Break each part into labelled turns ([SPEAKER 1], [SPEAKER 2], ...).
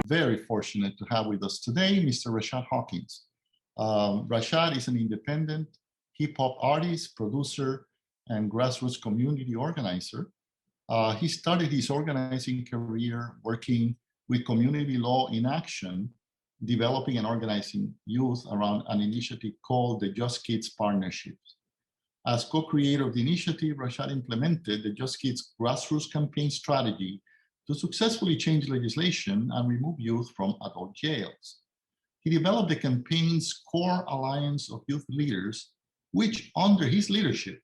[SPEAKER 1] very fortunate to have with us today Mr. Rashad Hawkins. Rashad is an independent hip-hop artist, producer, and grassroots community organizer. He started his organizing career working with community law in action, developing and organizing youth around an initiative called the Just Kids Partnership. As co-creator of the initiative, Rashad implemented the Just Kids grassroots campaign strategy to successfully change legislation and remove youth from adult jails. He developed the campaign's core alliance of youth leaders, which under his leadership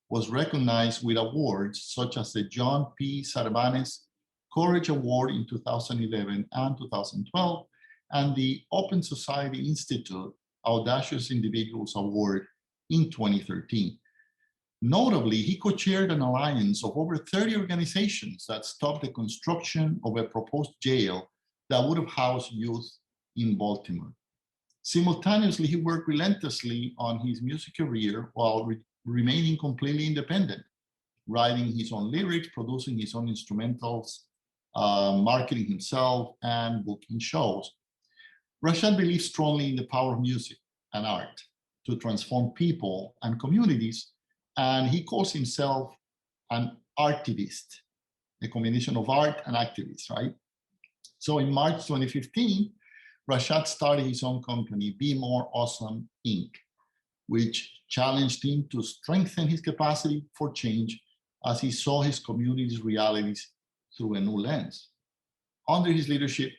[SPEAKER 1] was recognized with awards such as the John P. Cervantes Courage Award in 2011 and 2012, and the Open Society Institute Audacious Individuals Award in 2013. Notably, he co-chaired an alliance of over 30 organizations that stopped the construction of a proposed jail that would have housed youth in Baltimore. Simultaneously, he worked relentlessly on his music career while remaining completely independent, writing his own lyrics, producing his own instrumentals, marketing himself, and booking shows. Rashad believes strongly in the power of music and art to transform people and communities, and he calls himself an artivist, a combination of art and activist, right? So in March 2015, Rashad started his own company, Be More Awesome, Inc., which challenged him to strengthen his capacity for change as he saw his community's realities through a new lens. Under his leadership,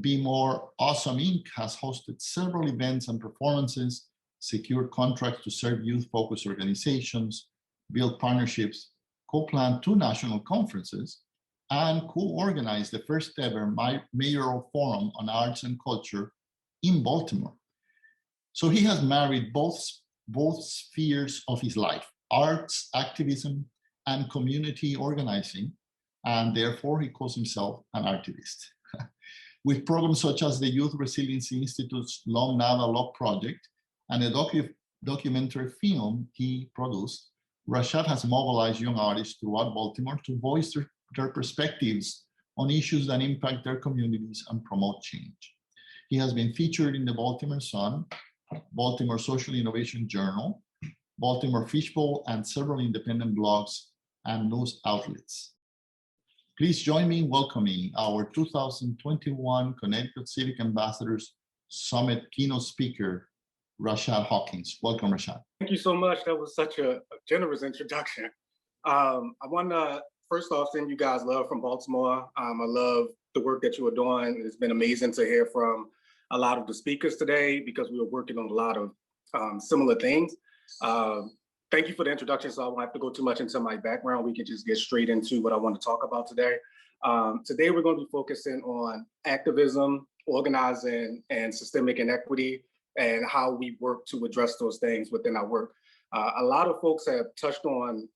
[SPEAKER 1] Be More Awesome, Inc. has hosted several events and performances, secured contracts to serve youth-focused organizations, built partnerships, co-planned 2 national conferences, and co-organized the first ever mayoral forum on arts and culture in Baltimore. So he has married both spheres of his life, arts, activism, and community organizing, and therefore he calls himself an artivist. With programs such as the Youth Resiliency Institute's Long Nada Law Project and a documentary film he produced, Rashad has mobilized young artists throughout Baltimore to voice their perspectives on issues that impact their communities and promote change. He has been featured in the Baltimore Sun, Baltimore Social Innovation Journal, Baltimore Fishbowl, and several independent blogs and news outlets. Please join me in welcoming our 2021 Connecticut Civic Ambassadors Summit keynote speaker, Rashad Hawkins. Welcome, Rashad.
[SPEAKER 2] Thank you so much. That was such a generous introduction. I want to first off send you guys love from Baltimore. I love the work that you are doing. It's been amazing to hear from a lot of the speakers today because we were working on a lot of similar things. Thank you for the introduction, so I won't have to go too much into my background. We can just get straight into what I want to talk about today. Today, we're going to be focusing on activism, organizing, and systemic inequity, and how we work to address those things within our work. A lot of folks have touched on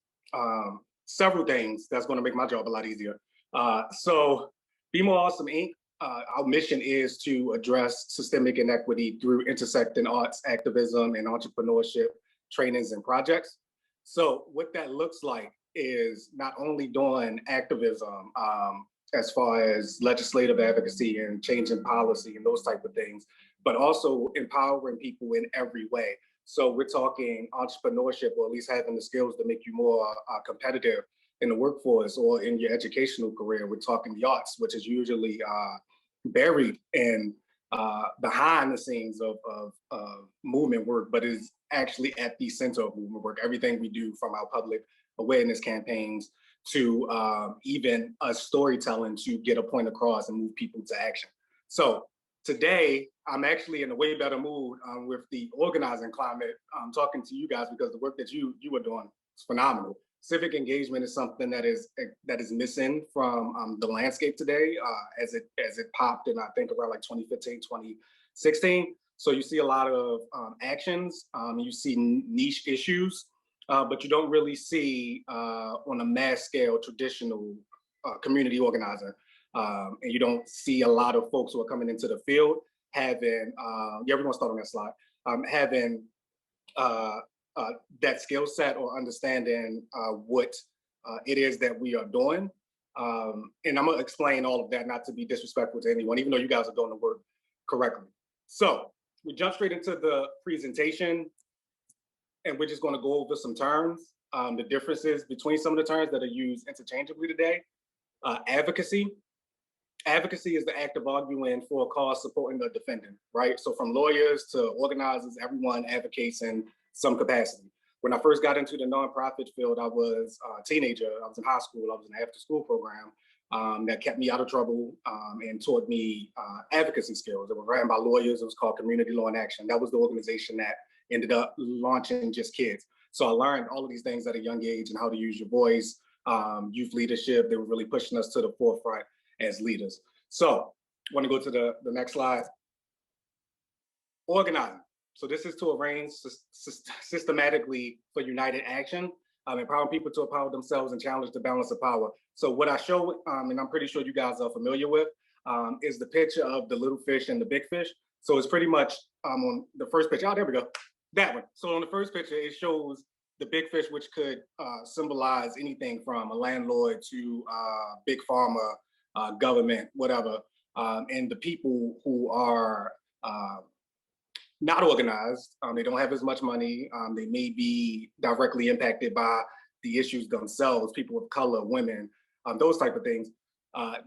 [SPEAKER 2] several things that's going to make my job a lot easier. So Be More Awesome, Inc., our mission is to address systemic inequity through intersecting arts, activism, and entrepreneurship trainings and projects. So what that looks like is not only doing activism as far as legislative advocacy and changing policy and those type of things, but also empowering people in every way. So we're talking entrepreneurship, or at least having the skills to make you more competitive in the workforce or in your educational career. We're talking the arts, which is usually buried in behind the scenes of movement work, but is actually at the center of movement work. Everything we do, from our public awareness campaigns to even storytelling to get a point across and move people to action. So today, I'm actually in a way better mood with the organizing climate. I'm talking to you guys because the work that you are doing is phenomenal. Civic engagement is something that is missing from the landscape today as it popped in, I think, around like 2015, 2016. So you see a lot of actions, you see niche issues, but you don't really see on a mass scale traditional community organizing. And you don't see a lot of folks who are coming into the field having, yeah, we're gonna start on that slide, having that skill set or understanding what it is that we are doing And I'm gonna explain all of that, not to be disrespectful to anyone, even though you guys are doing the work correctly. So we jump straight into the presentation, and we're just gonna go over some terms, the differences between some of the terms that are used interchangeably today. Advocacy. Advocacy is the act of arguing for a cause supporting a defendant, right? So from lawyers to organizers, everyone advocates in some capacity. When I first got into the nonprofit field, I was a teenager. I was in high school. I was in an after-school program that kept me out of trouble and taught me advocacy skills. It was ran by lawyers. It was called Community Law in Action. That was the organization that ended up launching Just Kids. So I learned all of these things at a young age and how to use your voice, youth leadership. They were really pushing us to the forefront as leaders. So I want to go to the next slide. Organizing. So this is to arrange systematically for united action, empowering people to empower themselves and challenge the balance of power. So what I show, and I'm pretty sure you guys are familiar with, is the picture of the little fish and the big fish. So it's pretty much on the first picture. Oh, there we go. That one. So on the first picture, it shows the big fish, which could symbolize anything from a landlord to big pharma, government, whatever. And the people who are not organized, they don't have as much money, they may be directly impacted by the issues themselves, people of color, women, those type of things.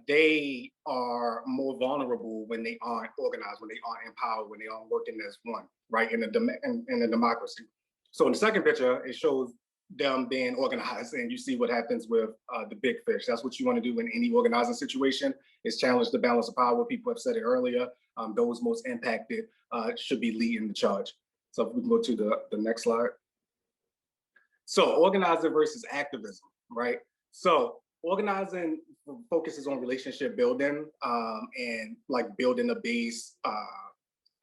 [SPEAKER 2] They are more vulnerable when they aren't organized, when they aren't empowered, when they aren't working as one, right, in a democracy. So in the second picture, it shows them being organized, and you see what happens with the big fish. That's what you want to do in any organizing situation, is challenge the balance of power. People have said it earlier. Those most impacted should be leading the charge. So if we can go to the next slide. So organizing versus activism, right? So organizing focuses on relationship building and like building a base,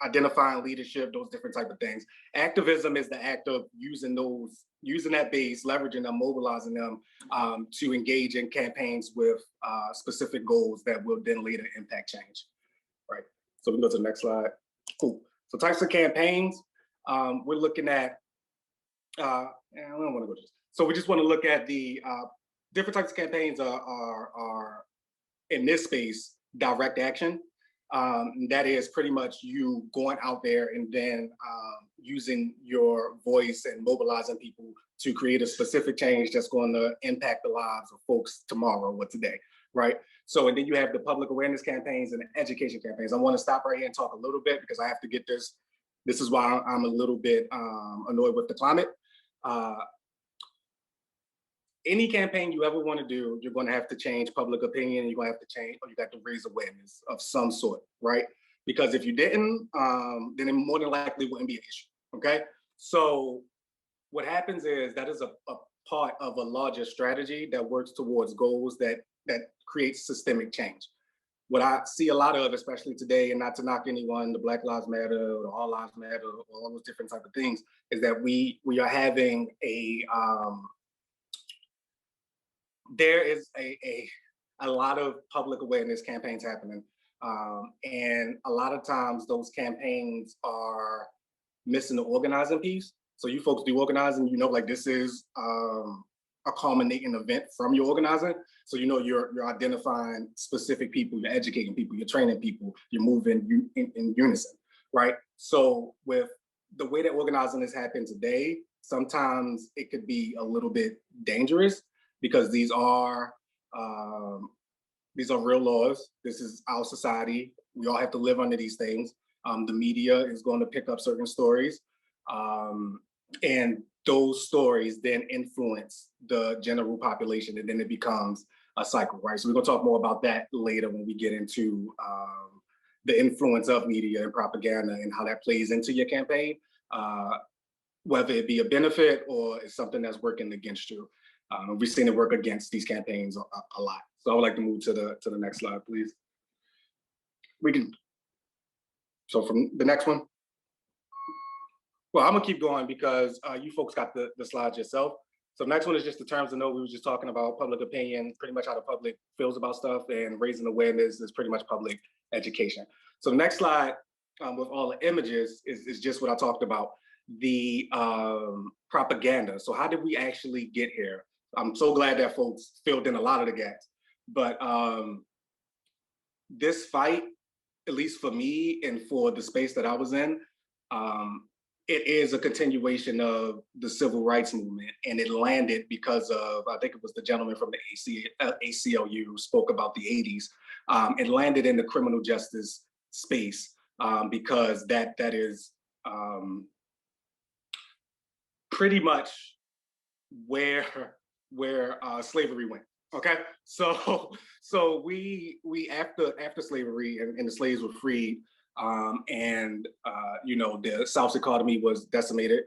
[SPEAKER 2] identifying leadership, those different type of things. Activism is the act of using that base, leveraging them, mobilizing them to engage in campaigns with specific goals that will then later impact change, right? So we can go to the next slide. Cool. So types of campaigns, we're looking at, I don't want to go to this. So we just want to look at the different types of campaigns are in this space, direct action. That is pretty much you going out there and then using your voice and mobilizing people to create a specific change that's going to impact the lives of folks tomorrow or today, right? So, and then you have the public awareness campaigns and the education campaigns. I want to stop right here and talk a little bit because I have to get this. This is why I'm a little bit annoyed with the climate. Any campaign you ever want to do, you're going to have to change public opinion. You're going to have to change, or you got to raise awareness of some sort, right? Because if you didn't, then it more than likely wouldn't be an issue, okay? So what happens is that is a part of a larger strategy that works towards goals that creates systemic change. What I see a lot of, especially today, and not to knock anyone, the Black Lives Matter or the All Lives Matter or all those different type of things, is that we are having a there is a lot of public awareness campaigns happening. And a lot of times those campaigns are missing the organizing piece. So you folks do organizing, you know, like this is a culminating event from your organizing. So, you know, you're identifying specific people, you're educating people, you're training people, you're moving in unison, right? So with the way that organizing has happened today, sometimes it could be a little bit dangerous because these are real laws. This is our society. We all have to live under these things. The media is going to pick up certain stories. And those stories then influence the general population, and then it becomes a cycle, right? So we're gonna talk more about that later when we get into the influence of media and propaganda and how that plays into your campaign, whether it be a benefit or it's something that's working against you. We've seen it work against these campaigns a lot. So I would like to move to the next slide, please. We can, so from the next one. Well, I'm gonna keep going because you folks got the slides yourself. So next one is just the terms of note. We were just talking about public opinion, pretty much how the public feels about stuff, and raising awareness is pretty much public education. So the next slide with all the images is just what I talked about, the propaganda. So how did we actually get here? I'm so glad that folks filled in a lot of the gaps. But this fight, at least for me and for the space that I was in, it is a continuation of the civil rights movement, and it landed because of, I think it was the gentleman from the ACLU who spoke about the 80s. It landed in the criminal justice space because that is pretty much where slavery went. Okay, so we after slavery and the slaves were freed, you know, the South's economy was decimated.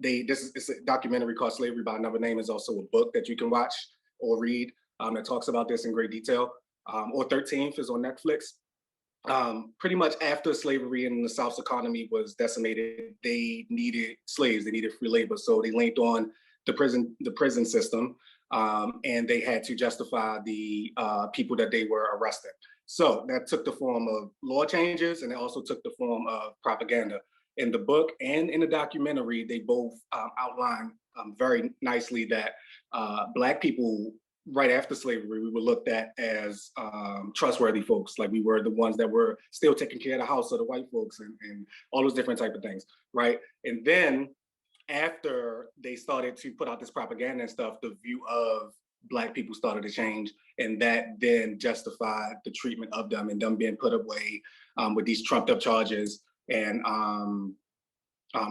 [SPEAKER 2] It's a documentary called Slavery by Another Name. Is also a book that you can watch or read that talks about this in great detail. Or 13th is on Netflix. Pretty much after slavery and the South's economy was decimated, they needed slaves, they needed free labor, so they linked on the prison system, and they had to justify the people that they were arresting. So that took the form of law changes, and it also took the form of propaganda. In the book and in the documentary, they both outline very nicely that Black people, right after slavery, we were looked at as trustworthy folks. Like, we were the ones that were still taking care of the house of the white folks and all those different type of things, right? And then after they started to put out this propaganda and stuff, the view of Black people started to change, and that then justified the treatment of them and them being put away with these trumped up charges and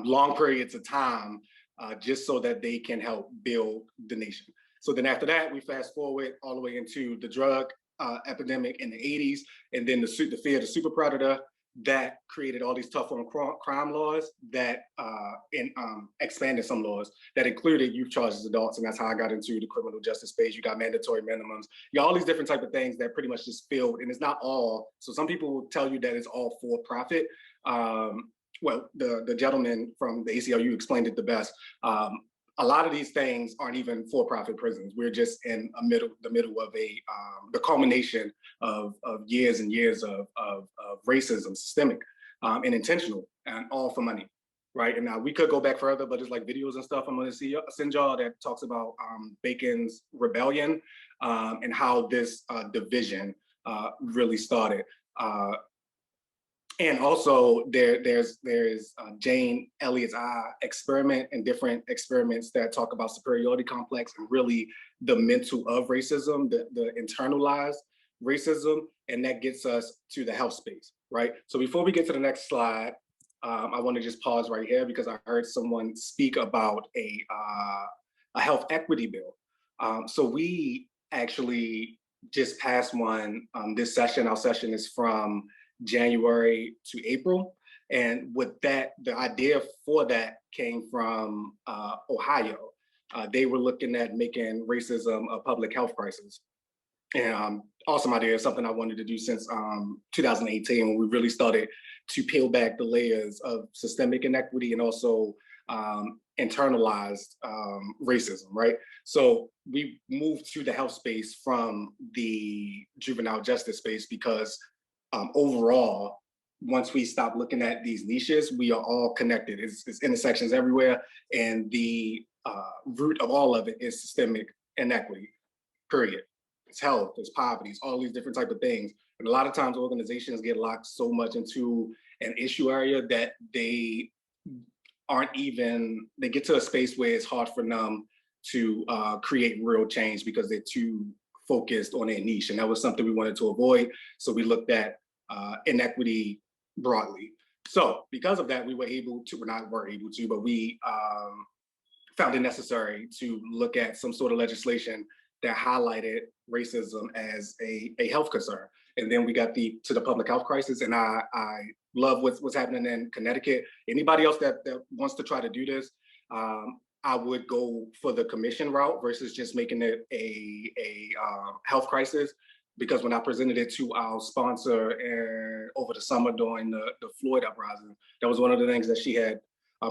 [SPEAKER 2] long periods of time just so that they can help build the nation. So then after that, we fast forward all the way into the drug epidemic in the 80s, and then the fear of the super predator that created all these tough on crime laws that expanded some laws that included youth charges adults, and that's how I got into the criminal justice space. You got mandatory minimums, you got all these different type of things that pretty much just filled, and it's not all. So some people will tell you that it's all for profit. Well, the gentleman from the ACLU explained it the best. A lot of these things aren't even for-profit prisons. We're just in the middle of the culmination of years and years of racism, systemic and intentional, and all for money, right? And now we could go back further, but there's like videos and stuff I'm gonna send y'all that talks about Bacon's rebellion and how this division really started. And also there's Jane Elliott's eye experiment and different experiments that talk about superiority complex and really the mental of racism, the internalized racism, and that gets us to the health space, right? So before we get to the next slide, I want to just pause right here because I heard someone speak about a health equity bill. So we actually just passed one this session. Our session is from January to April. And with that, the idea for that came from Ohio. They were looking at making racism a public health crisis. And awesome idea, something I wanted to do since 2018, when we really started to peel back the layers of systemic inequity and also internalized racism, right? So we moved to the health space from the juvenile justice space because overall, once we stop looking at these niches, we are all connected. It's intersections everywhere. And the root of all of it is systemic inequity, period. It's health, it's poverty, it's all these different type of things. And a lot of times organizations get locked so much into an issue area that they get to a space where it's hard for them to create real change because they're too focused on their niche. And that was something we wanted to avoid. So we looked at inequity broadly. So because of that, we but we found it necessary to look at some sort of legislation that highlighted racism as a health concern. And then we got to the public health crisis. And I love what's happening in Connecticut. Anybody else that wants to try to do this, I would go for the commission route versus just making it a health crisis. Because when I presented it to our sponsor over the summer during the Floyd uprising, that was one of the things that she had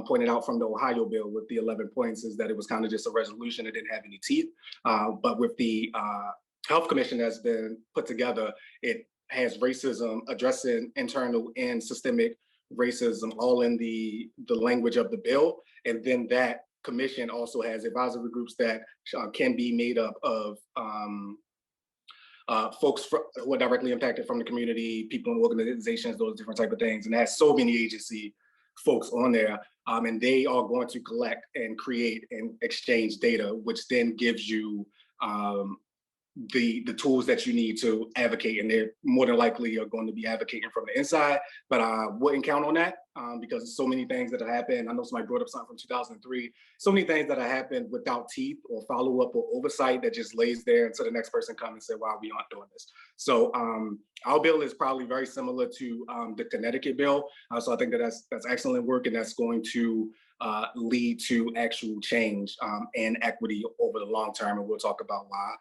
[SPEAKER 2] pointed out from the Ohio bill with the 11 points, is that it was kind of just a resolution that didn't have any teeth. But with the health commission that's been put together, it has racism, addressing internal and systemic racism, all in the language of the bill. And then that commission also has advisory groups that can be made up of folks who are directly impacted from the community, people in organizations, those different type of things. And it has so many agency folks on there, and they are going to collect and create and exchange data, which then gives you the tools that you need to advocate, and they're more than likely are going to be advocating from the inside, but I wouldn't count on that because there's so many things that have happened. I know somebody brought up something from 2003, so many things that have happened without teeth or follow-up or oversight that just lays there until the next person comes and say, wow, we aren't doing this. So our bill is probably very similar to the Connecticut bill. So I think that that's excellent work, and that's going to lead to actual change and equity over the long term, and we'll talk about why.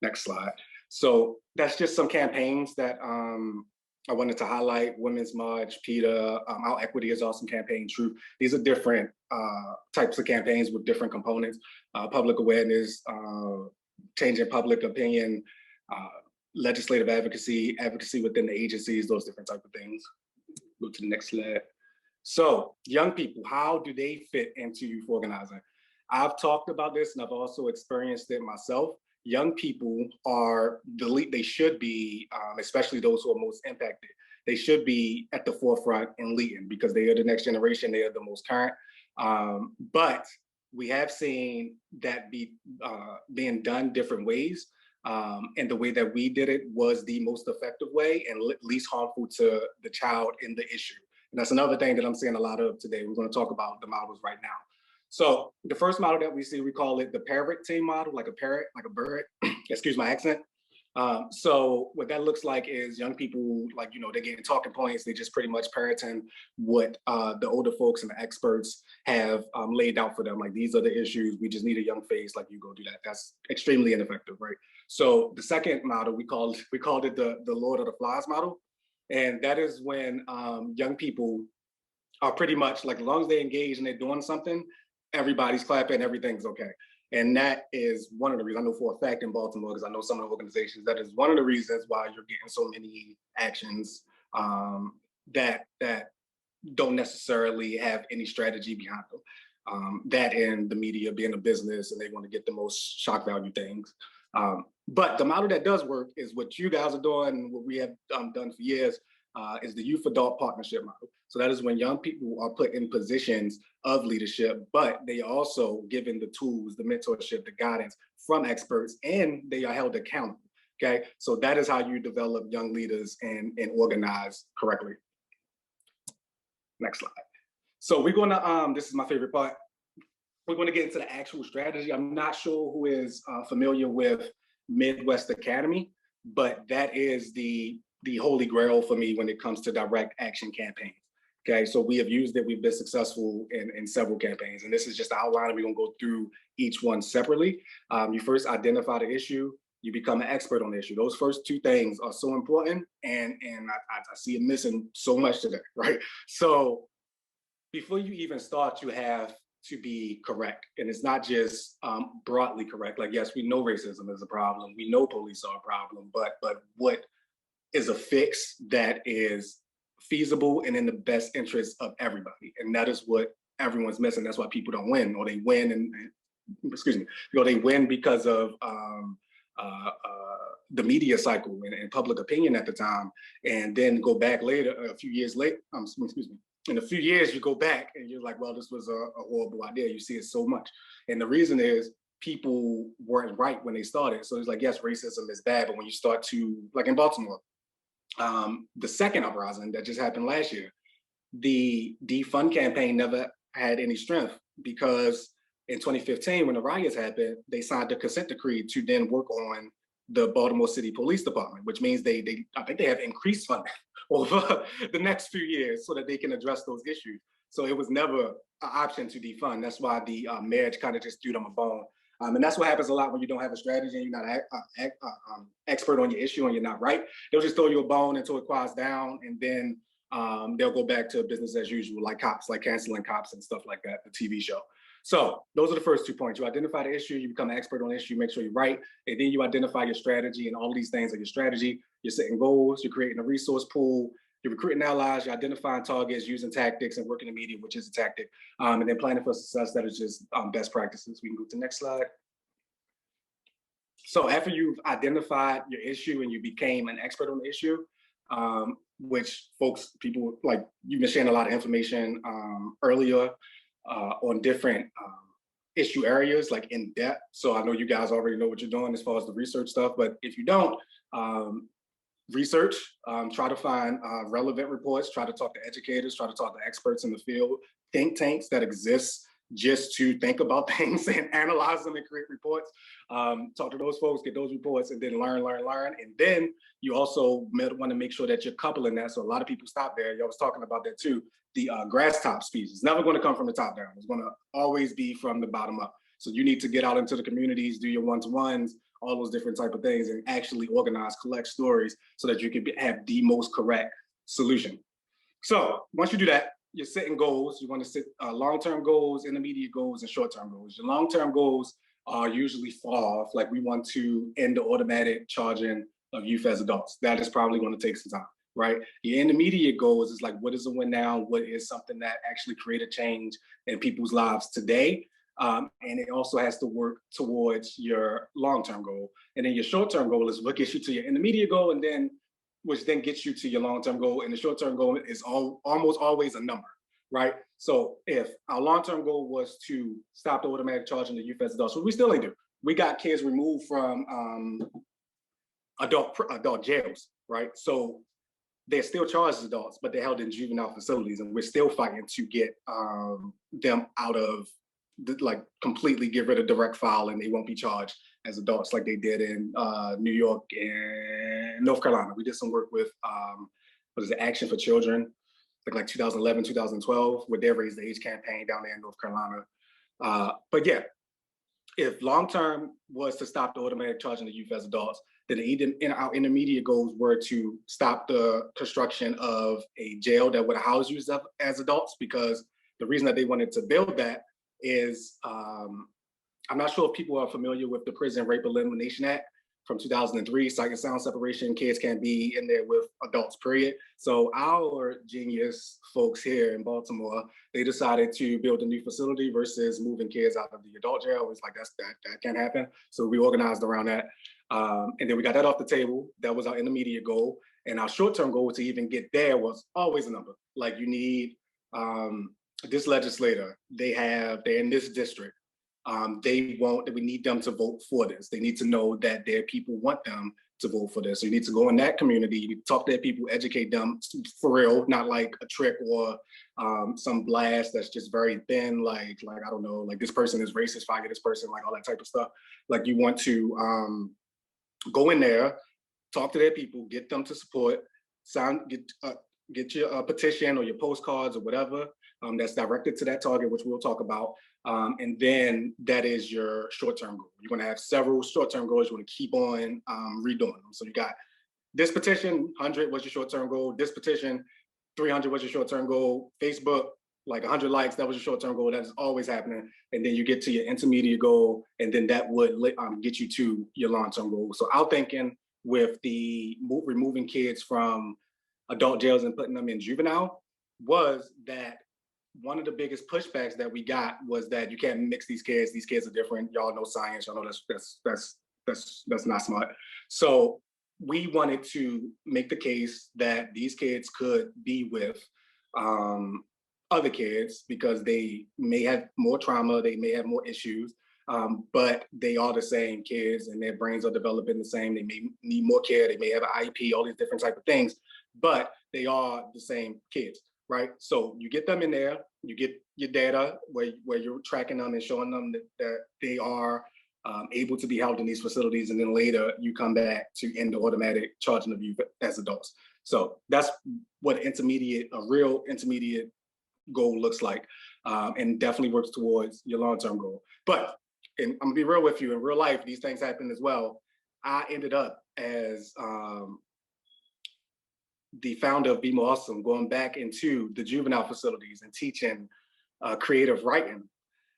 [SPEAKER 2] Next slide. So that's just some campaigns that I wanted to highlight: Women's March, PETA, Our Equity is Awesome campaign, Truth. These are different types of campaigns with different components: public awareness, changing public opinion, legislative advocacy, advocacy within the agencies, those different type of things. Go to the next slide. So young people, how do they fit into youth organizing? I've talked about this and I've also experienced it myself. Young people are they should be, especially those who are most impacted, they should be at the forefront and leading because they are the next generation, they are the most current. But we have seen that being done different ways. And the way that we did it was the most effective way and least harmful to the child in the issue. And that's another thing that I'm seeing a lot of today. We're going to talk about the models right now. So the first model that we see, we call it the parrot team model, like a parrot, like a bird, excuse my accent. So what that looks like is young people, like, you know, they're getting talking points. They just pretty much parroting what the older folks and the experts have laid out for them. Like, these are the issues. We just need a young face. Like, you go do that. That's extremely ineffective, right? So the second model, we called it the Lord of the Flies model. And that is when young people are pretty much like, as long as they engage and they're doing something, everybody's clapping, everything's okay. And that is one of the reasons, I know for a fact in Baltimore, because I know some of the organizations, that is one of the reasons why you're getting so many actions that don't necessarily have any strategy behind them. That and the media being a business and they want to get the most shock value things. But the model that does work is what you guys are doing, and what we have done for years, is the youth adult partnership model. So that is when young people are put in positions of leadership, but they are also given the tools, the mentorship, the guidance from experts, and they are held accountable. Okay, so that is how you develop young leaders and organize correctly. Next slide. So we're going to, this is my favorite part. We're going to get into the actual strategy. I'm not sure who is familiar with Midwest Academy, but that is the holy grail for me when it comes to direct action campaigns. Okay, so we have used it. We've been successful in several campaigns, and this is just the outline. We're gonna go through each one separately. You first identify the issue. You become an expert on the issue. Those first two things are so important, and I see it missing so much today, right? So before you even start, you have to be correct, and it's not just broadly correct. Like, yes, we know racism is a problem. We know police are a problem, but what is a fix that is feasible and in the best interest of everybody? And that is what everyone's missing. That's why people don't win, or they win and excuse me, they win because of the media cycle and public opinion at the time, and then go back later, a few years later, excuse me, in a few years you go back and you're like, well, this was a horrible idea. You see it so much. And the reason is people weren't right when they started. So it's like, yes, racism is bad, but when you start to, like in Baltimore, the second uprising that just happened last year, the defund campaign never had any strength, because in 2015, when the riots happened, they signed the consent decree to then work on the Baltimore City Police Department, which means I think they have increased funding over the next few years so that they can address those issues. So it was never an option to defund. That's why the mayor kind of just threw them a bone. And that's what happens a lot when you don't have a strategy and you're not expert on your issue and you're not right. They'll just throw you a bone until it quiets down, and then they'll go back to business as usual, like cops, like canceling cops and stuff like that, the TV show. So those are the first 2 points. You identify the issue, you become an expert on the issue, make sure you're right, and then you identify your strategy, and all of these things are your strategy. You're setting goals, you're creating a resource pool, you're recruiting allies, you're identifying targets, using tactics, and working in media, which is a tactic, and then planning for success. That is just best practices. We can go to the next slide. So after you've identified your issue and you became an expert on the issue, which people like, you've been sharing a lot of information earlier on different issue areas, like in depth. So I know you guys already know what you're doing as far as the research stuff, but if you don't, research, try to find relevant reports, try to talk to educators, try to talk to experts in the field, think tanks that exist just to think about things and analyze them and create reports. Talk to those folks, get those reports, and then learn. And then you also want to make sure that you're coupling that. So a lot of people stop there. Y'all was talking about that too. The grass top speech is never going to come from the top down. It's going to always be from the bottom up. So you need to get out into the communities, do your one-to-ones, all those different type of things, and actually organize, collect stories so that you can have the most correct solution. So once you do that, you're setting goals. You want to set long-term goals, intermediate goals, and short-term goals. Your long-term goals are usually far off, like we want to end the automatic charging of youth as adults. That is probably going to take some time, right? Your intermediate goals is like, what is a win now? What is something that actually create a change in people's lives today? And it also has to work towards your long-term goal. And then your short-term goal is what gets you to your intermediate goal, and then which then gets you to your long-term goal. And the short-term goal is almost always a number, right? So if our long-term goal was to stop the automatic charging of youth as adults, which we still ain't do. We got kids removed from adult jails, right? So they're still charged as adults, but they're held in juvenile facilities, and we're still fighting to get them out of, like, completely get rid of direct file, and they won't be charged as adults like they did in New York and North Carolina. We did some work with, what is it, Action for Children, like 2011, 2012, with their Raise the Age campaign down there in North Carolina. But yeah, if long-term was to stop the automatic charging of youth as adults, then in our intermediate goals were to stop the construction of a jail that would house youth as adults, because the reason that they wanted to build that is, I'm not sure if people are familiar with the Prison Rape Elimination Act from 2003, sight and sound separation. Kids can't be in there with adults, period. So our genius folks here in Baltimore, they decided to build a new facility versus moving kids out of the adult jail. It was like, that can't happen. So we organized around that. And then we got that off the table. That was our intermediate goal. And our short-term goal to even get there was always a number. Like, you need this legislator, they're in this district. We need them to vote for this. They need to know that their people want them to vote for this. So you need to go in that community, you need to talk to their people, educate them for real, not like a trick or some blast that's just very thin, like I don't know, like this person is racist, fire this person, like all that type of stuff. Like, you want to go in there, talk to their people, get them to support, get your petition or your postcards or whatever that's directed to that target, which we'll talk about. And then that is your short-term goal. You're going to have several short-term goals. You want to keep on redoing them. So you got this petition, 100 was your short-term goal. This petition, 300 was your short-term goal. Facebook, like 100 likes, that was your short-term goal. That is always happening. And then you get to your intermediate goal, and then that would get you to your long-term goal. So our thinking with the removing kids from adult jails and putting them in juvenile was that one of the biggest pushbacks that we got was that you can't mix these kids. These kids are different. Y'all know science. Y'all know that's not smart. So we wanted to make the case that these kids could be with other kids because they may have more trauma, they may have more issues, but they are the same kids and their brains are developing the same. They may need more care. They may have an IEP, all these different type of things, but they are the same kids. Right, so you get them in there, you get your data where you're tracking them and showing them that they are able to be held in these facilities, and then later you come back to end the automatic charging of youth as adults. So that's what a real intermediate goal looks like, and definitely works towards your long-term goal. But, and I'm gonna be real with you, in real life, these things happen as well. I ended up as the founder of Be More Awesome, going back into the juvenile facilities and teaching creative writing.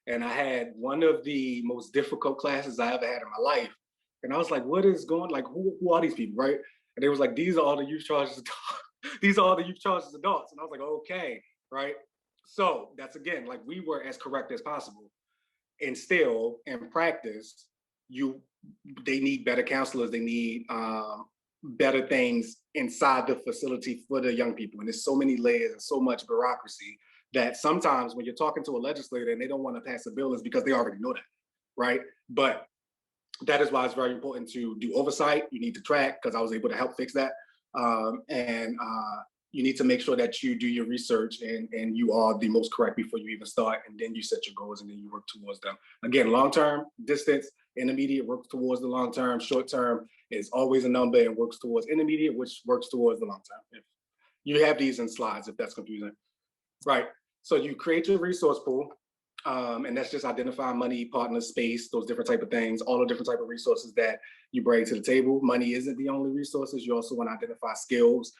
[SPEAKER 2] And I had one of the most difficult classes I ever had in my life. And I was like, what is going, like, who are these people, right? And they was like, these are all the youth charges adults. These are all the youth charges adults. And I was like, okay, right? So that's, again, like, we were as correct as possible. And still, in practice, you they need better counselors. They need better things inside the facility for the young people. And there's so many layers and so much bureaucracy that sometimes when you're talking to a legislator and they don't want to pass a bill, is because they already know that, right? But that is why it's very important to do oversight. You need to track, because I was able to help fix that. And you need to make sure that you do your research and you are the most correct before you even start, and then you set your goals and then you work towards them. Again, long-term, distance, intermediate works towards the long-term, short-term is always a number and works towards intermediate, which works towards the long-term. If you have these in slides, if that's confusing. Right, so you create your resource pool, and that's just identifying money, partner, space, those different type of things, all the different type of resources that you bring to the table. Money isn't the only resources. You also want to identify skills,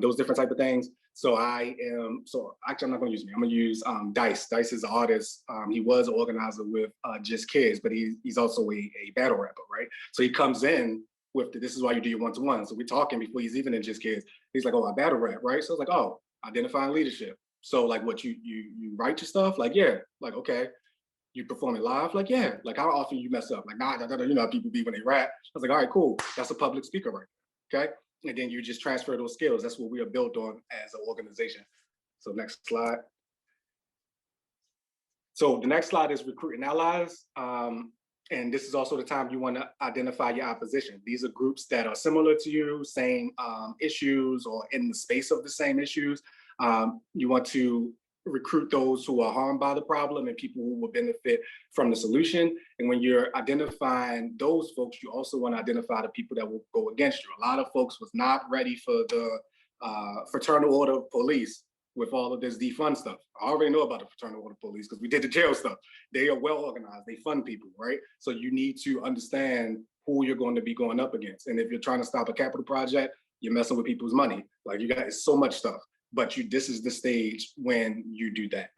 [SPEAKER 2] those different type of things. So actually I'm not going to use me. I'm going to use Dice. Dice is an artist. He was an organizer with Just Kids, but he's also a battle rapper, right? So he comes in with this is why you do your one-to-one. So we're talking before he's even in Just Kids. He's like, oh, I battle rap, right? So it's like, oh, identifying leadership. So like, what you write your stuff? Like, yeah, like, okay. You perform it live? Like, yeah. Like, how often you mess up? Like, nah, you know how people be when they rap. I was like, all right, cool. That's a public speaker right there, okay? And then you just transfer those skills. That's what we are built on as an organization. So next slide. So the next slide is recruiting allies. And this is also the time you want to identify your opposition. These are groups that are similar to you, same issues or in the space of the same issues. You want to recruit those who are harmed by the problem and people who will benefit from the solution. And when you're identifying those folks, you also want to identify the people that will go against you. A lot of folks was not ready for the fraternal order of police with all of this defund stuff. I already know about the fraternal order of police because we did the jail stuff. They are well organized, they fund people, right? So you need to understand who you're going to be going up against. And if you're trying to stop a capital project, you're messing with people's money. Like, you got so much stuff. But this is the stage when you do that.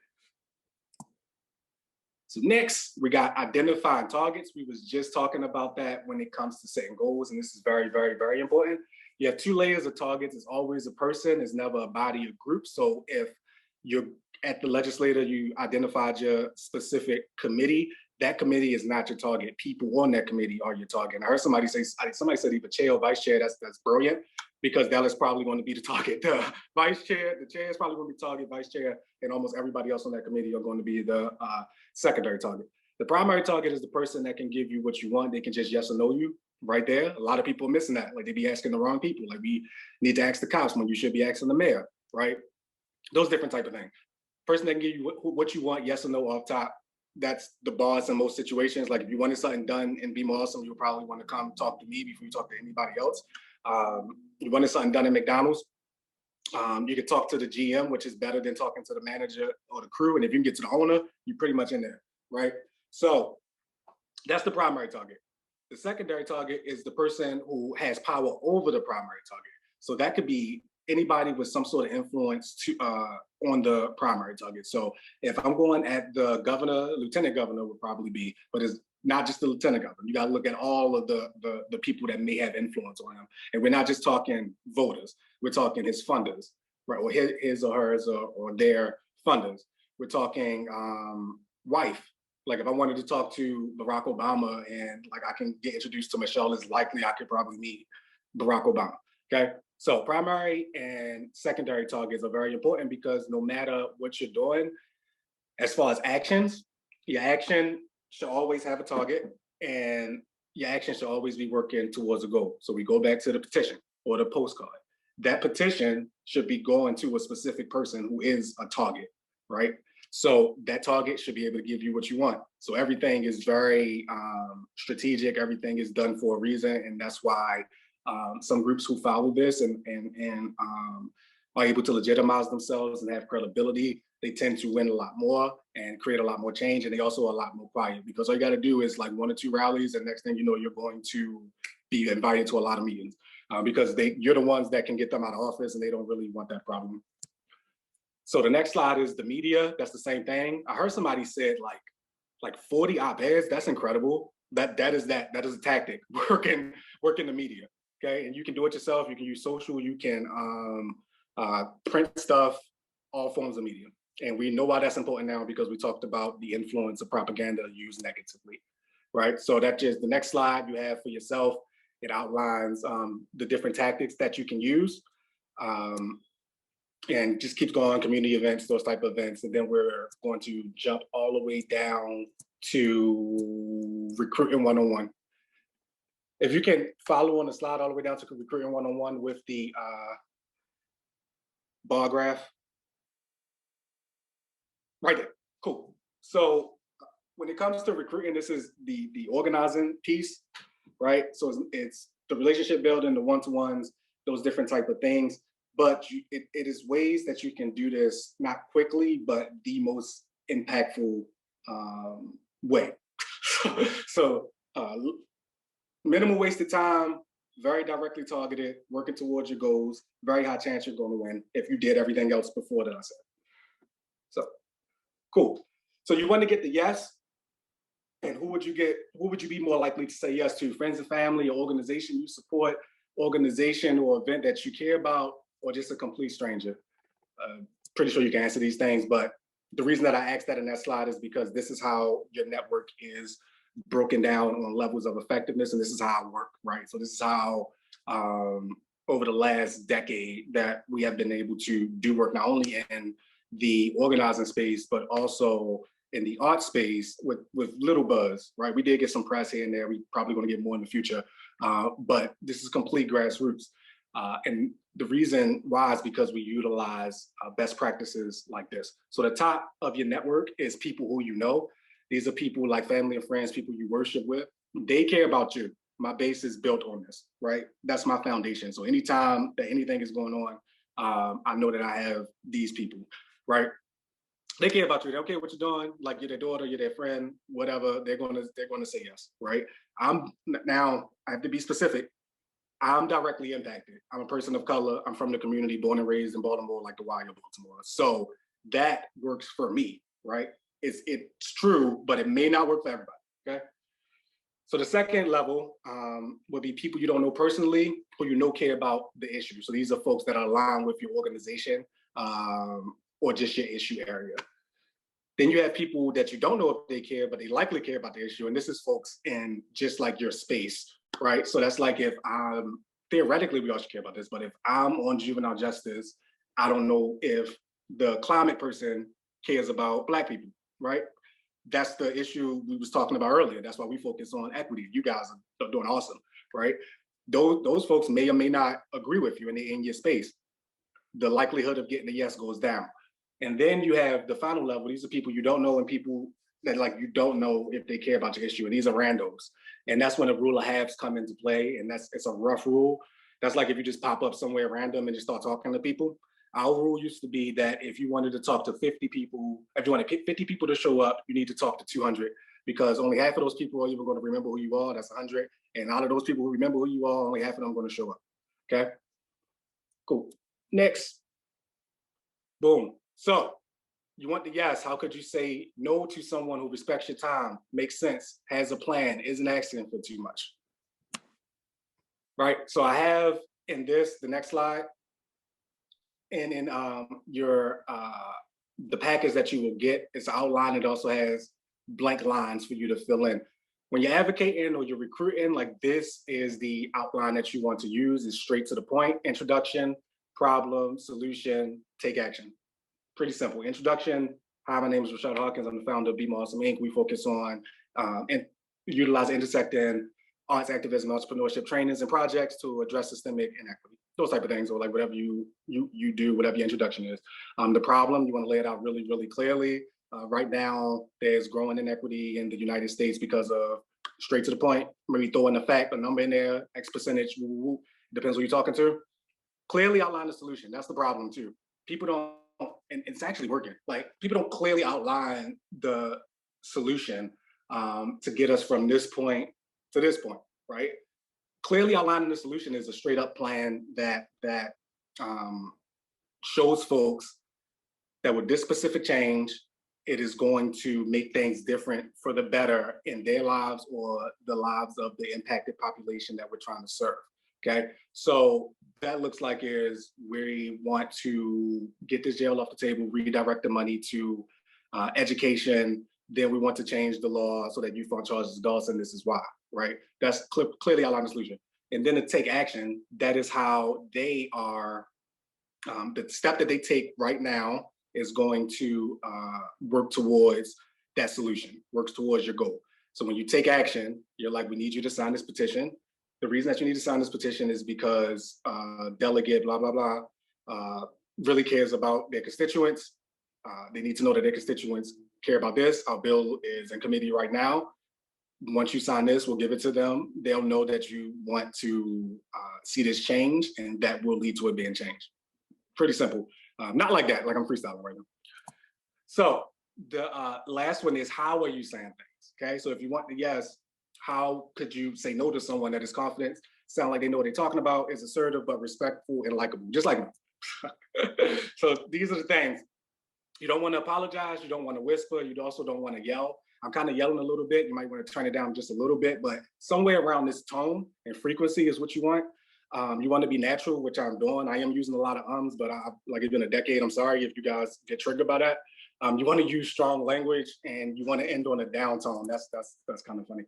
[SPEAKER 2] So next, we got identifying targets. We was just talking about that when it comes to setting goals, and this is very, very, very important. You have two layers of targets. It's always a person, it's never a body or group. So if you're at the legislator, you identified your specific committee, that committee is not your target. People on that committee are your target. And I heard somebody said either chair or vice chair. That's brilliant, because that is probably going to be the target. The vice chair, the chair is probably going to be target, vice chair, and almost everybody else on that committee are going to be the secondary target. The primary target is the person that can give you what you want. They can just yes or no you right there. A lot of people are missing that. Like, they be asking the wrong people. Like, we need to ask the cops when you should be asking the mayor, right? Those different type of things. Person that can give you what you want, yes or no off top. That's the boss in most situations. Like, if you wanted something done and be more awesome, you'll probably want to come talk to me before you talk to anybody else. You wanted something done at McDonald's, you can talk to the GM, which is better than talking to the manager or the crew. And if you can get to the owner, you're pretty much in there, right? So that's the primary target. The secondary target is the person who has power over the primary target. So that could be anybody with some sort of influence on the primary target. So if I'm going at the governor, lieutenant governor would probably be, but it's not just the lieutenant governor. You got to look at all of the people that may have influence on him. And we're not just talking voters. We're talking his funders, right? Or his or hers or their funders. We're talking wife. Like, if I wanted to talk to Barack Obama and like I can get introduced to Michelle, it's likely I could probably meet Barack Obama, okay? So primary and secondary targets are very important, because no matter what you're doing, as far as actions, your action should always have a target, and your action should always be working towards a goal. So we go back to the petition or the postcard. That petition should be going to a specific person who is a target, right? So that target should be able to give you what you want. So everything is very strategic. Everything is done for a reason, and that's why some groups who follow this and are able to legitimize themselves and have credibility, they tend to win a lot more and create a lot more change. And they also are a lot more quiet, because all you got to do is like 1 or 2 rallies, and next thing you know, you're going to be invited to a lot of meetings because you're the ones that can get them out of office, and they don't really want that problem. So the next slide is the media. That's the same thing. I heard somebody said like 40 op-eds. That's incredible. That is a tactic. Working the media. Okay, and you can do it yourself. You can use social. You can print stuff. All forms of media. And we know why that's important now, because we talked about the influence of propaganda used negatively, right? So that's just the next slide you have for yourself. It outlines the different tactics that you can use. And just keeps going, community events, those type of events. And then we're going to jump all the way down to recruiting 101. If you can follow on the slide all the way down to recruiting 101 with the bar graph. Right there, cool. So when it comes to recruiting, this is the organizing piece, right? So it's the relationship building, the one-to-ones, those different type of things. But it is ways that you can do this, not quickly, but the most impactful way. So minimal wasted time, very directly targeted, working towards your goals, very high chance you're going to win if you did everything else before that I said. So cool. So you want to get the yes, and who would you be more likely to say yes to? Friends and family, or organization you support, organization or event that you care about, or just a complete stranger? Pretty sure you can answer these things, but the reason that I asked that in that slide is because this is how your network is broken down on levels of effectiveness, and this is how I work, right? So this is how over the last decade that we have been able to do work, not only in the organizing space, but also in the art space with little buzz, right? We did get some press here and there. We probably going to get more in the future, but this is complete grassroots. And the reason why is because we utilize best practices like this. So the top of your network is people who you know. These are people like family and friends, people you worship with. They care about you. My base is built on this, right? That's my foundation. So anytime that anything is going on, I know that I have these people, right? They care about you. They don't care what you're doing. Like you're their daughter, you're their friend, whatever. They're gonna say yes, right? Now I have to be specific. I'm directly impacted. I'm a person of color. I'm from the community, born and raised in Baltimore, like the Y of Baltimore. So that works for me, right? It's true, but it may not work for everybody, okay? So the second level would be people you don't know personally, who you know care about the issue. So these are folks that are aligned with your organization or just your issue area. Then you have people that you don't know if they care, but they likely care about the issue. And this is folks in just like your space, right? So that's like if theoretically we all should care about this, but if I'm on juvenile justice, I don't know if the climate person cares about Black people, right? That's the issue we was talking about earlier. That's why we focus on equity. You guys are doing awesome, right? Those folks may or may not agree with you in your space. The likelihood of getting a yes goes down. And then you have the final level. These are people you don't know and people that like you don't know if they care about your issue. And these are randos. And that's when the rule of halves come into play. And it's a rough rule. That's like if you just pop up somewhere random and just start talking to people. Our rule used to be that if you wanted to talk to 50 people, if you want to pick 50 people to show up, you need to talk to 200 because only half of those people are even going to remember who you are. That's 100. And out of those people who remember who you are, only half of them are going to show up. Okay, cool. Next. Boom. So you want the yes. How could you say no to someone who respects your time, makes sense, has a plan, isn't asking for too much? Right. So I have in this, the next slide, and in your the package that you will get, it's outlined. It also has blank lines for you to fill in. When you're advocating or you're recruiting, like this is the outline that you want to use. It's straight to the point. Introduction, problem, solution, take action. Pretty simple. Introduction. Hi, my name is Rashad Hawkins. I'm the founder of Be More Awesome Inc. We focus on and utilize intersecting arts, activism, entrepreneurship trainings and projects to address systemic inequity. Those type of things, or like whatever you do, whatever your introduction is. The problem, you want to lay it out really, really clearly. Right now, there's growing inequity in the United States because of straight to the point. Maybe throw in a fact, a number in there, X percentage, depends who you're talking to. Clearly outline the solution. That's the problem too. People don't, and it's actually working. Like people don't clearly outline the solution to get us from this point to this point, right? Clearly outlining the solution is a straight up plan that shows folks that with this specific change, it is going to make things different for the better in their lives or the lives of the impacted population that we're trying to serve. Okay, so that looks like is we want to get this jail off the table, redirect the money to education, then we want to change the law so that youth on charge is adults, and this is why, right? That's clearly outline the solution. And then to take action, that is how they are, the step that they take right now is going to work towards that solution, works towards your goal. So when you take action, you're like, we need you to sign this petition. The reason that you need to sign this petition is because delegate blah, blah, blah, really cares about their constituents. They need to know that their constituents care about this. Our bill is in committee right now. Once you sign this, we'll give it to them. They'll know that you want to see this change, and that will lead to it being changed. Pretty simple. Not like that, like I'm freestyling right now. So the last one is, how are you saying things? Okay, so if you want the yes, how could you say no to someone that is confident, sound like they know what they're talking about, is assertive but respectful and likable, just like me. So these are the things. You don't want to apologize, you don't want to whisper, you also don't want to yell. I'm kind of yelling a little bit, you might want to turn it down just a little bit, but somewhere around this tone and frequency is what you want. You want to be natural, which I'm doing. I am using a lot of ums, but like it's been a decade. I'm sorry if you guys get triggered by that. You want to use strong language, and you want to end on a down tone. That's kind of funny.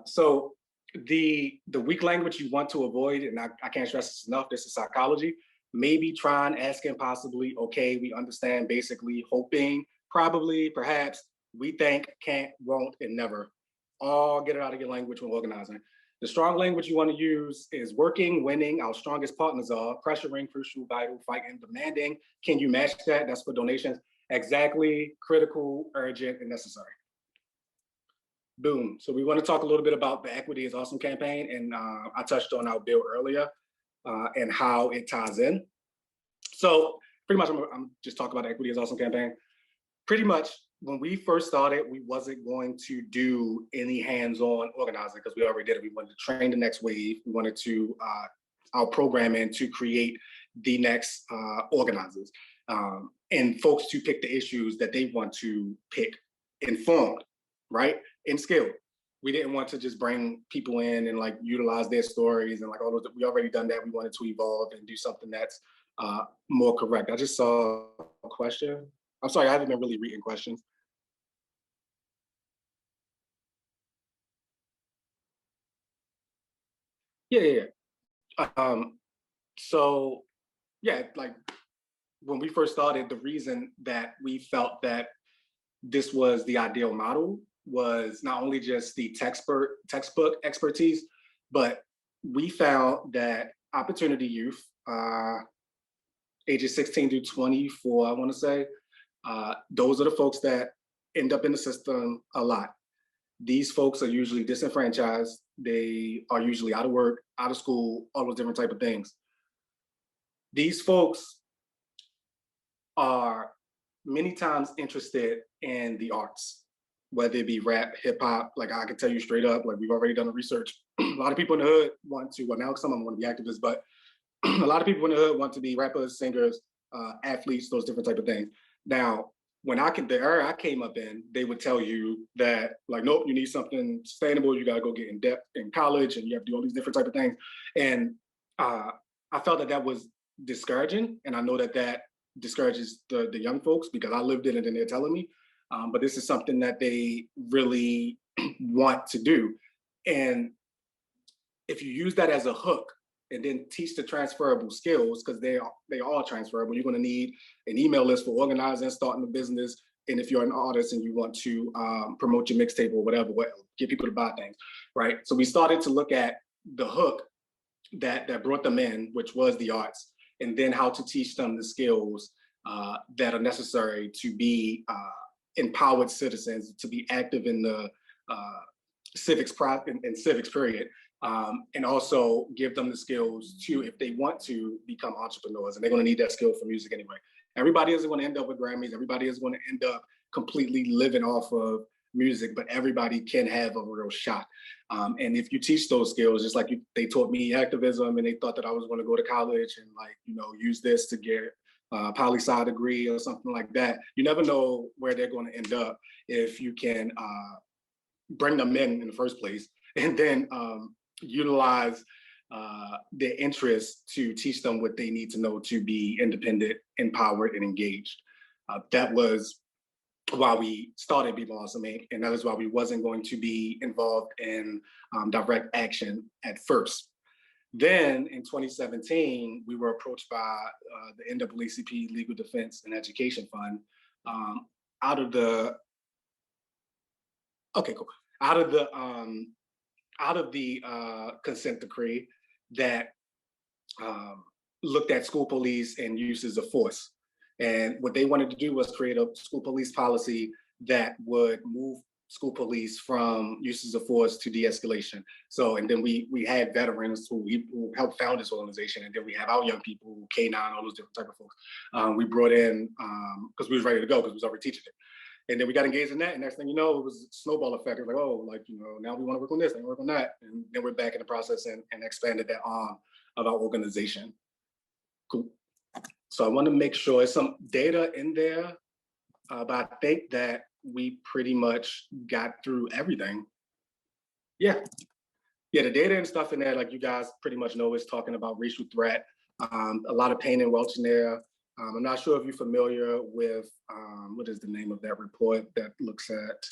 [SPEAKER 2] So the weak language you want to avoid, and I can't stress this enough, this is psychology. Maybe trying, asking, possibly, okay, we understand, basically, hoping, probably, perhaps, we think, can't, won't, and never. All get it out of your language when organizing. The strong language you want to use is working, winning, our strongest partners are, pressuring, crucial, vital, fighting, demanding. Can you match that? That's for donations. Exactly, critical, urgent, and necessary. Boom. So we want to talk a little bit about the Equity is Awesome campaign, and I touched on our bill earlier and how it ties in. So pretty much I'm just talking about the Equity is Awesome campaign. Pretty much when we first started, we wasn't going to do any hands-on organizing because we already did it. We wanted to train the next wave. We wanted to our programming to create the next organizers and folks to pick the issues that they want to pick, informed, right, and skilled. We didn't want to just bring people in and like utilize their stories and like all those. We already done that. We wanted to evolve and do something that's more correct. I just saw a question. I'm sorry, I haven't been really reading questions. Yeah. So yeah, like when we first started, the reason that we felt that this was the ideal model was not only just the textbook expertise, but we found that opportunity youth, ages 16 to 24, I want to say, those are the folks that end up in the system a lot. These folks are usually disenfranchised. They are usually out of work, out of school, all those different type of things. These folks are many times interested in the arts, whether it be rap, hip hop. Like I can tell you straight up, like we've already done the research. A lot of people in the hood want to, well now some of them want to be activists, but a lot of people in the hood want to be rappers, singers, athletes, those different type of things. Now, the era I came up in, they would tell you that like, nope, you need something sustainable. You got to go get in depth in college and you have to do all these different type of things. And I felt that was discouraging. And I know that discourages the young folks because I lived in it and they're telling me, but this is something that they really want to do. And if you use that as a hook and then teach the transferable skills, because they are transferable, you're going to need an email list for organizing, starting a business. And if you're an artist and you want to promote your mixtape or whatever, get people to buy things, right? So we started to look at the hook that brought them in, which was the arts, and then how to teach them the skills that are necessary to be empowered citizens, to be active in the civics period, and also give them the skills to, if they want to become entrepreneurs, and they're going to need that skill for music anyway. Everybody isn't going to end up with Grammys. Everybody is going to end up completely living off of music, but everybody can have a real shot. And if you teach those skills, just like they taught me activism, and they thought that I was going to go to college and use this to get a poli-sci degree or something like that. You never know where they're going to end up if you can bring them in the first place, and then utilize their interests to teach them what they need to know to be independent, empowered, and engaged. That was why we started Be Awesome Inc., and that is why we wasn't going to be involved in direct action at first. Then in 2017, we were approached by the NAACP Legal Defense and Education Fund out of the consent decree that looked at school police and uses of force. And what they wanted to do was create a school police policy that would move school police from uses of force to de-escalation. So, and then we had veterans who helped found this organization, and then we have our young people, K9, all those different type of folks. We brought in, because we was ready to go, because we was already teaching it. And then we got engaged in that, and next thing you know, it was a snowball effect. It was like, oh, like, you know, now we want to work on this, and work on that. And then we're back in the process and expanded that arm of our organization. Cool. So I want to make sure there's some data in there, but I think that we pretty much got through everything. Yeah, the data and stuff in there, like you guys pretty much know, is talking about racial threat, a lot of pain and welch in there. I'm not sure if you're familiar with, what is the name of that report that looks at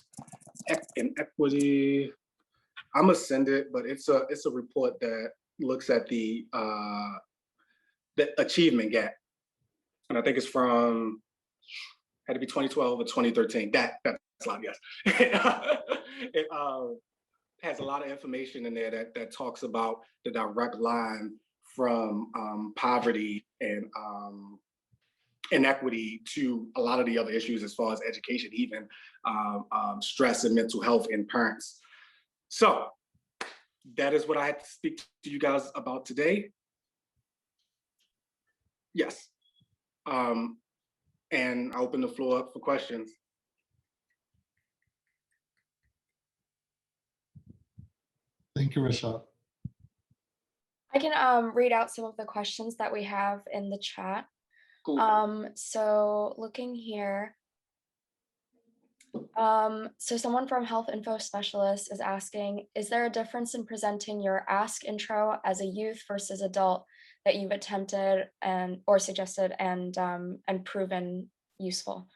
[SPEAKER 2] inequity? I'm gonna send it, but it's a report that looks at the achievement gap. And I think it's from, had to be 2012 or 2013. That's a lot, yes. It has a lot of information in there that talks about the direct line from poverty and inequity to a lot of the other issues as far as education, even stress and mental health in parents. So that is what I had to speak to you guys about today. Yes. And I open the floor up for questions.
[SPEAKER 1] Thank you, Rashad.
[SPEAKER 3] I can read out some of the questions that we have in the chat. Cool. So looking here, so someone from Health Info Specialist is asking, is there a difference in presenting your Ask intro as a youth versus adult that you've attempted or suggested and proven useful?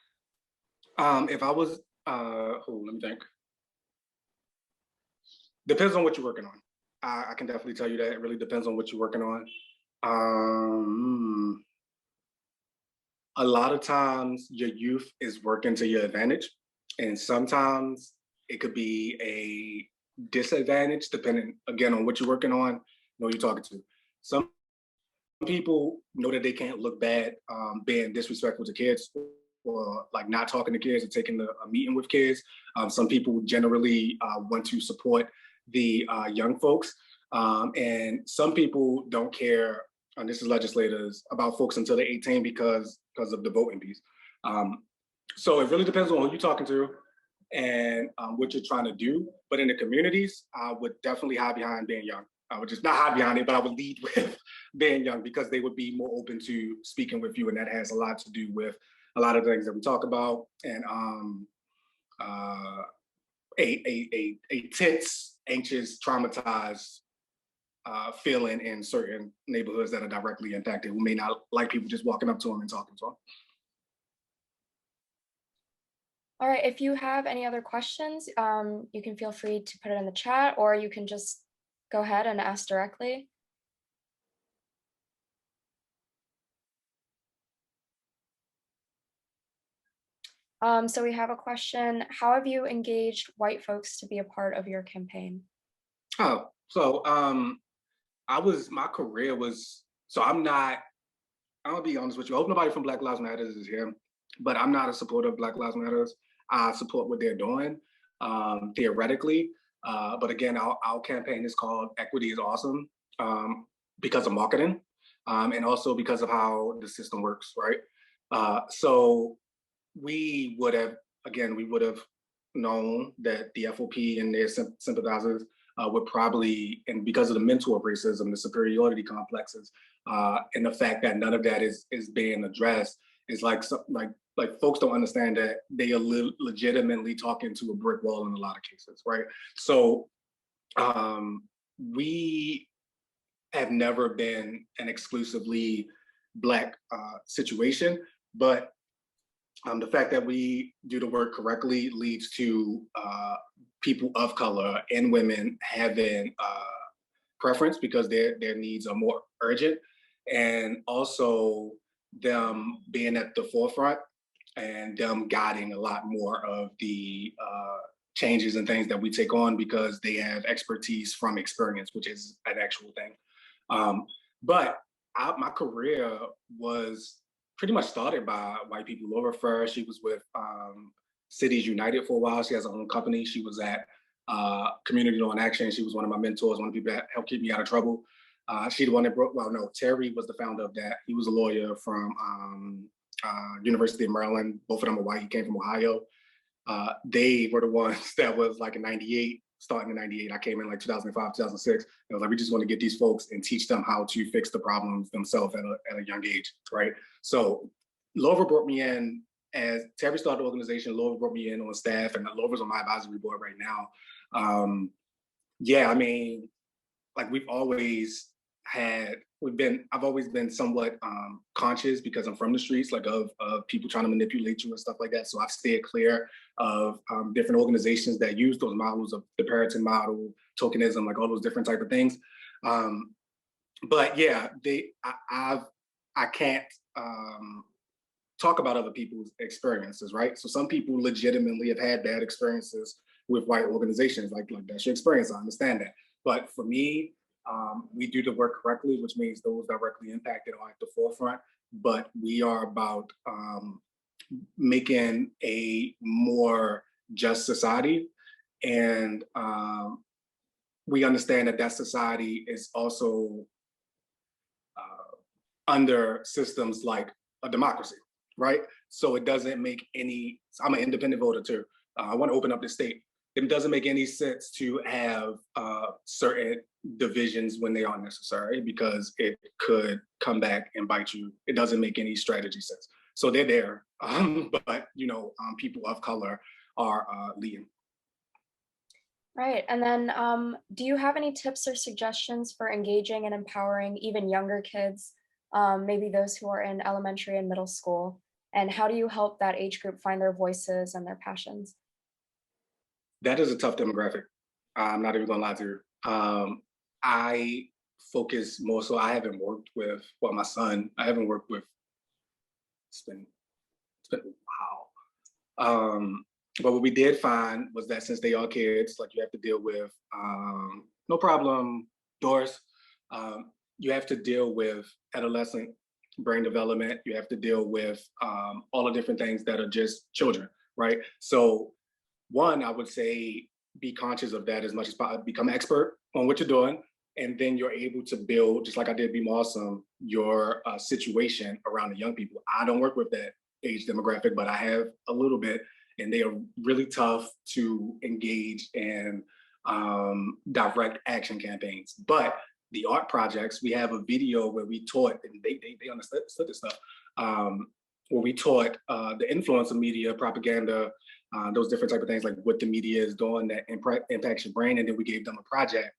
[SPEAKER 2] If I was, let me think. Depends on what you're working on. I can definitely tell you that it really depends on what you're working on. A lot of times your youth is working to your advantage, and sometimes it could be a disadvantage depending, again, on what you're working on, who you're talking to. Some people know that they can't look bad being disrespectful to kids or like not talking to kids or taking a meeting with kids. Some people generally want to support the young folks, and some people don't care, and this is legislators, about folks until they're 18 because of the voting piece. So it really depends on who you're talking to and what you're trying to do. But in the communities, I would definitely hide behind being young. I would just not hide behind it, but I would lead with being young because they would be more open to speaking with you, and that has a lot to do with a lot of things that we talk about, and a tense, anxious, traumatized feeling in certain neighborhoods that are directly impacted, who may not like people just walking up to them and talking to them.
[SPEAKER 3] All right, if you have any other questions, you can feel free to put it in the chat, or you can just go ahead and ask directly. So we have a question. How have you engaged white folks to be a part of your campaign?
[SPEAKER 2] Oh, so my career was, so I'll be honest with you. I hope nobody from Black Lives Matter is here, but I'm not a supporter of Black Lives Matter. I support what they're doing theoretically. But again, our campaign is called Equity is Awesome because of marketing and also because of how the system works, right? So we would have known that the FOP and their sympathizers would probably, and because of the mental of racism, the superiority complexes, and the fact that none of that is being addressed, is like folks don't understand that they are legitimately talking to a brick wall in a lot of cases, right? So we have never been an exclusively Black situation, but The fact that we do the work correctly leads to people of color and women having preference because their needs are more urgent, and also them being at the forefront and them guiding a lot more of the changes and things that we take on because they have expertise from experience, which is an actual thing. But my career was pretty much started by white people. Laura first, she was with Cities United for a while. She has her own company. She was at Community Law in Action. She was one of my mentors, one of the people that helped keep me out of trouble. She the one that broke, well, no, Terry was the founder of that. He was a lawyer from University of Maryland. Both of them are white. He came from Ohio. They were the ones that was like in 98, starting in 98. I came in like 2005, 2006. I was like, we just want to get these folks and teach them how to fix the problems themselves at a young age, right? So Laura brought me in as Terry started the organization. Laura brought me in on staff, and Laura's on my advisory board right now. Yeah, I mean, like I've always been somewhat conscious because I'm from the streets, like of people trying to manipulate you and stuff like that. So I've stayed clear of different organizations that use those models of the Puritan model, tokenism, like all those different type of things. But yeah, I can't talk about other people's experiences, right? So some people legitimately have had bad experiences with white organizations, like that's your experience, I understand that. But for me, we do the work correctly, which means those directly impacted are at the forefront, but we are about making a more just society. And we understand that society is also under systems like a democracy, right? So it doesn't make I'm an independent voter too. I want to open up the state. It doesn't make any sense to have certain divisions when they aren't necessary because it could come back and bite you. It doesn't make any strategy sense. So they're there, but people of color are leading.
[SPEAKER 3] Right. And then do you have any tips or suggestions for engaging and empowering even younger kids, maybe those who are in elementary and middle school? And how do you help that age group find their voices and their passions?
[SPEAKER 2] That is a tough demographic. I'm not even gonna lie to you. I focus more so. I haven't worked with my son. I haven't worked with. It's been wow. But what we did find was that since they are kids, like you have to deal with no problem, Doris. You have to deal with adolescent brain development. You have to deal with all the different things that are just children, right? So one, I would say be conscious of that as much as possible. Become an expert on what you're doing, and then you're able to build, just like I did Be Awesome, your situation around the young people. I don't work with that age demographic, but I have a little bit, and they are really tough to engage in direct action campaigns. But the art projects, we have a video where we taught, and they understood this stuff, where we taught the influence of media, propaganda, those different type of things, like what the media is doing that impacts your brain. And then we gave them a project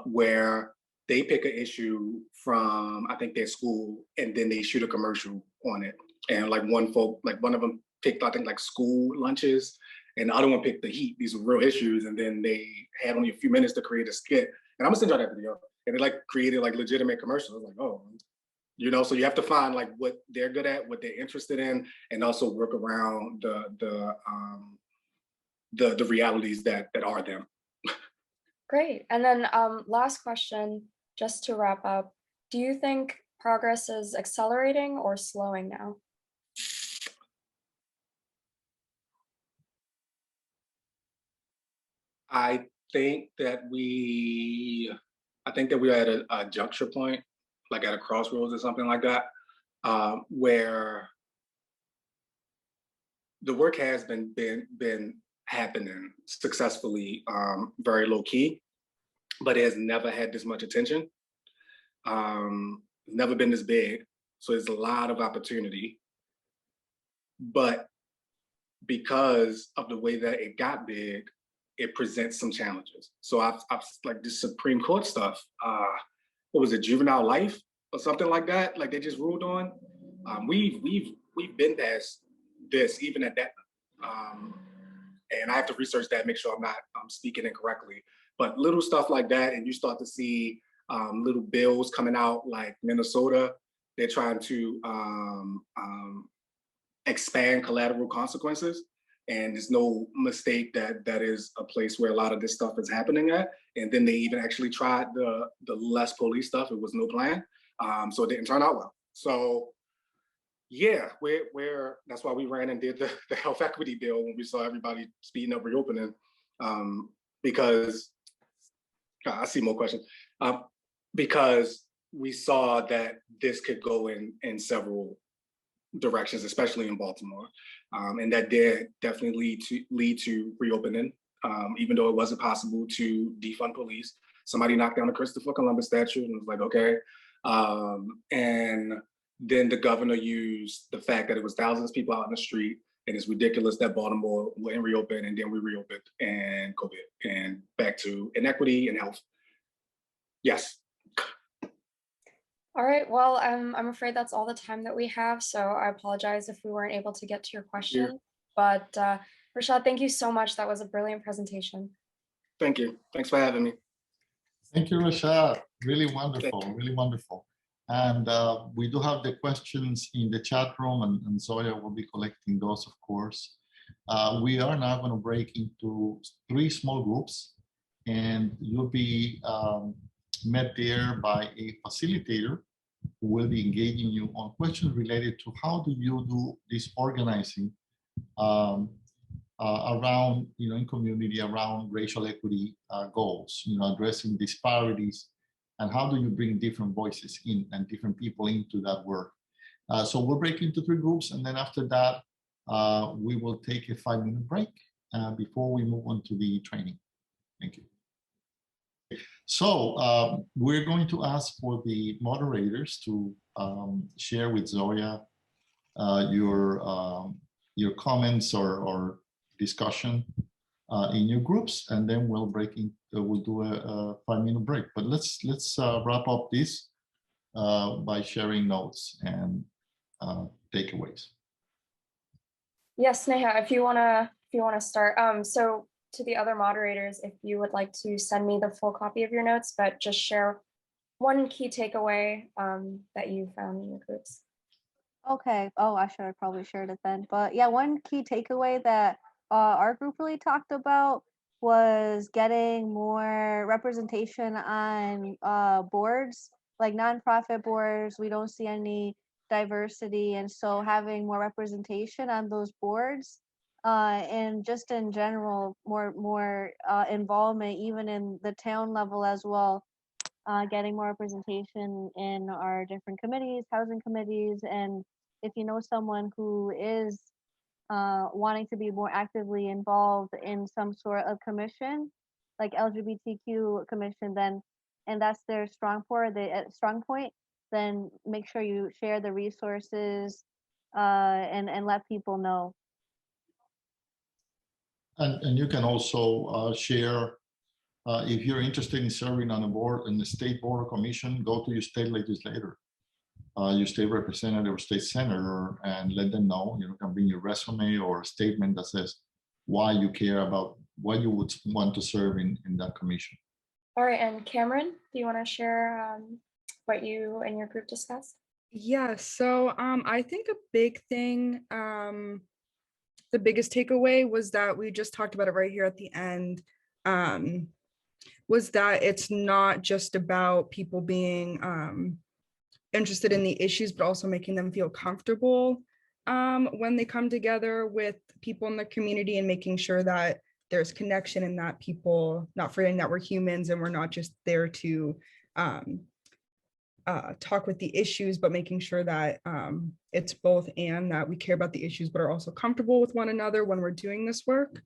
[SPEAKER 2] where they pick an issue from, I think, their school, and then they shoot a commercial on it. And like one of them picked, I think, like school lunches, and the other one picked the heat. These were real issues. And then they had only a few minutes to create a skit. And I'm gonna send y'all that video. And they like created like legitimate commercials. I was like, oh, so you have to find like what they're good at, what they're interested in, and also work around the realities that are them.
[SPEAKER 3] Great. And then last question, just to wrap up, do you think progress is accelerating or slowing now?
[SPEAKER 2] I think that we're at a juncture point, like at a crossroads or something like that, where the work has been happening successfully, very low key, but it has never had this much attention. Never been this big, so there's a lot of opportunity. But because of the way that it got big, it presents some challenges. So I've like this Supreme Court stuff. What was it, juvenile life or something like that? Like they just ruled on. We've been past this, even at that. And I have to research that, make sure I'm not speaking incorrectly. But little stuff like that, and you start to see little bills coming out, like Minnesota, they're trying to expand collateral consequences. And there's no mistake that that is a place where a lot of this stuff is happening at. And then they even actually tried the less police stuff. It was no plan. So it didn't turn out well. So yeah, that's why we ran and did the health equity bill when we saw everybody speeding up reopening. Because I see more questions. Because we saw that this could go in several directions, especially in Baltimore. And that did definitely lead to reopening, even though it wasn't possible to defund police. Somebody knocked down the Christopher Columbus statue and was like, okay. And then the governor used the fact that it was thousands of people out in the street, and it's ridiculous that Baltimore wouldn't reopen, and then we reopened, and COVID, and back to inequity and health. Yes.
[SPEAKER 3] All right, well, I'm afraid that's all the time that we have, so I apologize if we weren't able to get to your question. But Rashad, thank you so much. That was a brilliant presentation.
[SPEAKER 2] Thank you. Thanks for having me.
[SPEAKER 1] Thank you, Rashad. Really wonderful, really wonderful. And we do have the questions in the chat room, and Zoya will be collecting those, of course. We are now going to break into 3 small groups, and you'll be met there by a facilitator who will be engaging you on questions related to how do you do this organizing around, in community, around racial equity goals, addressing disparities, and how do you bring different voices in and different people into that work. So we'll break into 3 groups, and then after that, we will take a 5-minute break before we move on to the training. Thank you. So we're going to ask for the moderators to share with Zoya your comments or discussion in your groups, and then we'll we'll do a 5-minute break. But let's wrap up this by sharing notes and takeaways.
[SPEAKER 3] Yes, Neha, if you wanna start. So to the other moderators, if you would like to send me the full copy of your notes, but just share one key takeaway that you found in your groups.
[SPEAKER 4] Okay. Oh, I should have probably shared it then. But yeah, one key takeaway that our group really talked about was getting more representation on boards, like nonprofit boards. We don't see any diversity, and so having more representation on those boards, and just in general, more involvement, even in the town level as well. Getting more representation in our different committees, housing committees, and if you know someone who is wanting to be more actively involved in some sort of commission, like LGBTQ commission, then, and that's their strong point, then make sure you share the resources and let people know.
[SPEAKER 1] And you can also share, if you're interested in serving on a board, in the state board or commission, go to your state legislator, your state representative or state senator, and let them know. You can bring your resume or a statement that says why you care about, why you would want to serve in that commission.
[SPEAKER 3] All right, and Cameron, do you want to share what you and your group discussed?
[SPEAKER 5] Yeah, so I think a big thing, the biggest takeaway was that we just talked about it right here at the end, was that it's not just about people being interested in the issues, but also making them feel comfortable when they come together with people in the community, and making sure that there's connection and that people, not forgetting that we're humans and we're not just there to talk with the issues, but making sure that it's both, and that we care about the issues, but are also comfortable with one another when we're doing this work.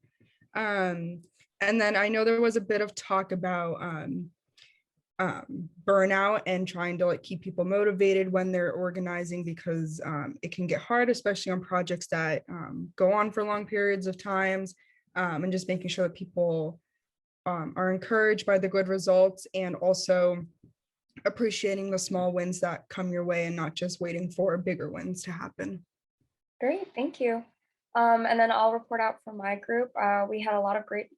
[SPEAKER 5] And then I know there was a bit of talk about burnout and trying to keep people motivated when they're organizing, because it can get hard, especially on projects that go on for long periods of times, and just making sure that people are encouraged by the good results, and also appreciating the small wins that come your way and not just waiting for bigger wins to happen.
[SPEAKER 3] Great, thank you. And then I'll report out from my group. We had a lot of great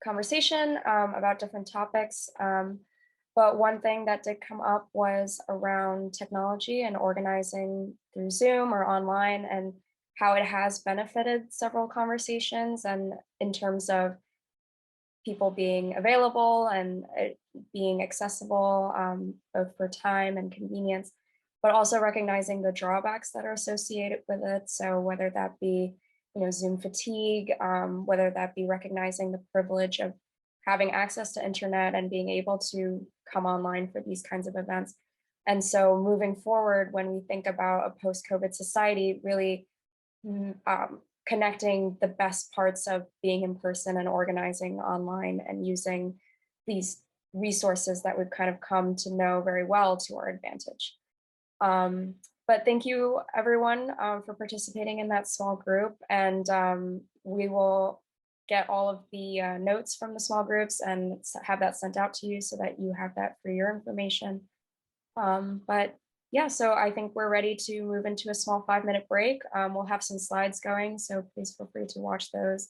[SPEAKER 3] conversation about different topics. But one thing that did come up was around technology and organizing through Zoom or online, and how it has benefited several conversations, and in terms of people being available and it being accessible, both for time and convenience, but also recognizing the drawbacks that are associated with it. So whether that be, Zoom fatigue, whether that be recognizing the privilege of having access to internet and being able to come online for these kinds of events. And so moving forward, when we think about a post-COVID society, really connecting the best parts of being in person and organizing online and using these resources that we've kind of come to know very well to our advantage. But thank you everyone for participating in that small group, and we will get all of the notes from the small groups and have that sent out to you so that you have that for your information. But yeah, so I think we're ready to move into a small 5-minute break. We'll have some slides going, so please feel free to watch those.